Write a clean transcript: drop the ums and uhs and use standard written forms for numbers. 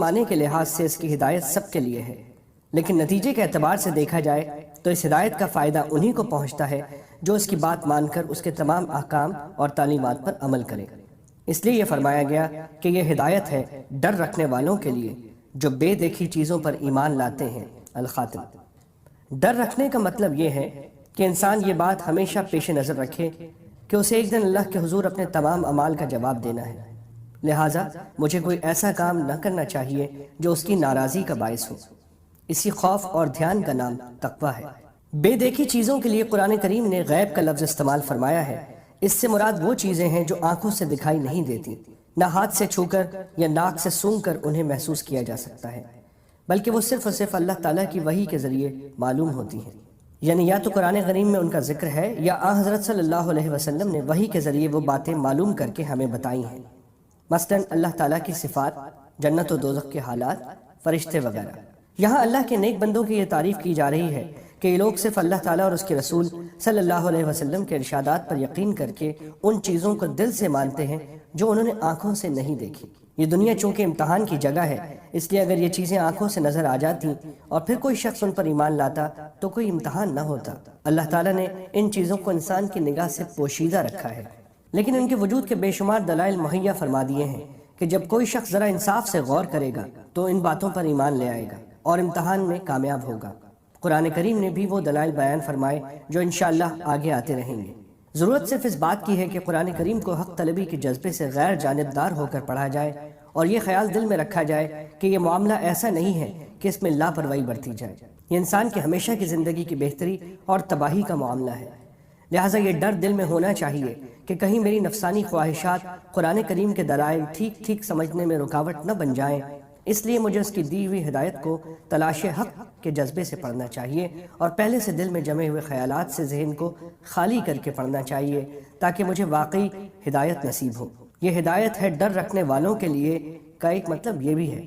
معنی کے لحاظ سے اس کی ہدایت سب کے لیے ہے، لیکن نتیجے کے اعتبار سے دیکھا جائے تو اس ہدایت کا فائدہ انہی کو پہنچتا ہے جو اس کی بات مان کر اس کے تمام احکام اور تعلیمات پر عمل کرے۔ اس لیے یہ فرمایا گیا کہ یہ ہدایت ہے ڈر رکھنے والوں کے لیے جو بے دیکھی چیزوں پر ایمان لاتے ہیں۔ الخاتم۔ ڈر رکھنے کا مطلب یہ ہے کہ انسان یہ بات ہمیشہ پیش نظر رکھے کہ اسے ایک دن اللہ کے حضور اپنے تمام اعمال کا جواب دینا ہے، لہٰذا مجھے کوئی ایسا کام نہ کرنا چاہیے جو اس کی ناراضی کا باعث ہو۔ اسی خوف اور دھیان کا نام تقویٰ ہے۔ بے دیکھی چیزوں کے لیے قرآن کریم نے غیب کا لفظ استعمال فرمایا ہے۔ اس سے مراد وہ چیزیں ہیں جو آنکھوں سے دکھائی نہیں دیتی، نہ ہاتھ سے چھو کر یا ناک سے سونگھ کر انہیں محسوس کیا جا سکتا ہے، بلکہ وہ صرف اور صرف اللہ تعالیٰ کی وحی کے ذریعے معلوم ہوتی ہیں۔ یعنی یا تو قرآن کریم میں ان کا ذکر ہے یا حضرت صلی اللہ علیہ وسلم نے وحی کے ذریعے وہ باتیں معلوم کر کے ہمیں بتائی ہیں، مثلاً اللہ تعالیٰ کی صفات، جنت و دوزخ کے حالات، فرشتے وغیرہ۔ یہاں اللہ کے نیک بندوں کی یہ تعریف کی جا رہی ہے کہ یہ لوگ صرف اللہ تعالیٰ اور اس کے رسول صلی اللہ علیہ وسلم کے ارشادات پر یقین کر کے ان چیزوں کو دل سے مانتے ہیں جو انہوں نے آنکھوں سے نہیں دیکھی۔ یہ دنیا چونکہ امتحان کی جگہ ہے، اس لیے اگر یہ چیزیں آنکھوں سے نظر آ جاتی اور پھر کوئی شخص ان پر ایمان لاتا تو کوئی امتحان نہ ہوتا۔ اللہ تعالیٰ نے ان چیزوں کو انسان کی نگاہ سے پوشیدہ رکھا ہے، لیکن ان کے وجود کے بے شمار دلائل مہیا فرما دیے ہیں کہ جب کوئی شخص ذرا انصاف سے غور کرے گا تو ان باتوں پر ایمان لے آئے گا اور امتحان میں کامیاب ہوگا۔ قرآن کریم نے بھی وہ دلائل بیان فرمائے جو انشاءاللہ آگے آتے رہیں گے۔ ضرورت صرف اس بات کی ہے کہ قرآن کریم کو حق طلبی کے جذبے سے غیر جانبدار ہو کر پڑھا جائے اور یہ خیال دل میں رکھا جائے کہ یہ معاملہ ایسا نہیں ہے کہ اس میں لاپرواہی برتی جائے۔ یہ انسان کی ہمیشہ کی زندگی کی بہتری اور تباہی کا معاملہ ہے، لہٰذا یہ ڈر دل میں ہونا چاہیے کہ کہیں میری نفسانی خواہشات قرآن کریم کے دلائل ٹھیک ٹھیک سمجھنے میں رکاوٹ نہ بن جائیں۔ اس لیے مجھے اس کی دی ہوئی ہدایت کو تلاش حق کے جذبے سے پڑھنا چاہیے اور پہلے سے دل میں جمے ہوئے خیالات سے ذہن کو خالی کر کے پڑھنا چاہیے تاکہ مجھے واقعی ہدایت نصیب ہو۔ یہ ہدایت ہے ڈر رکھنے والوں کے لیے کا ایک مطلب یہ بھی ہے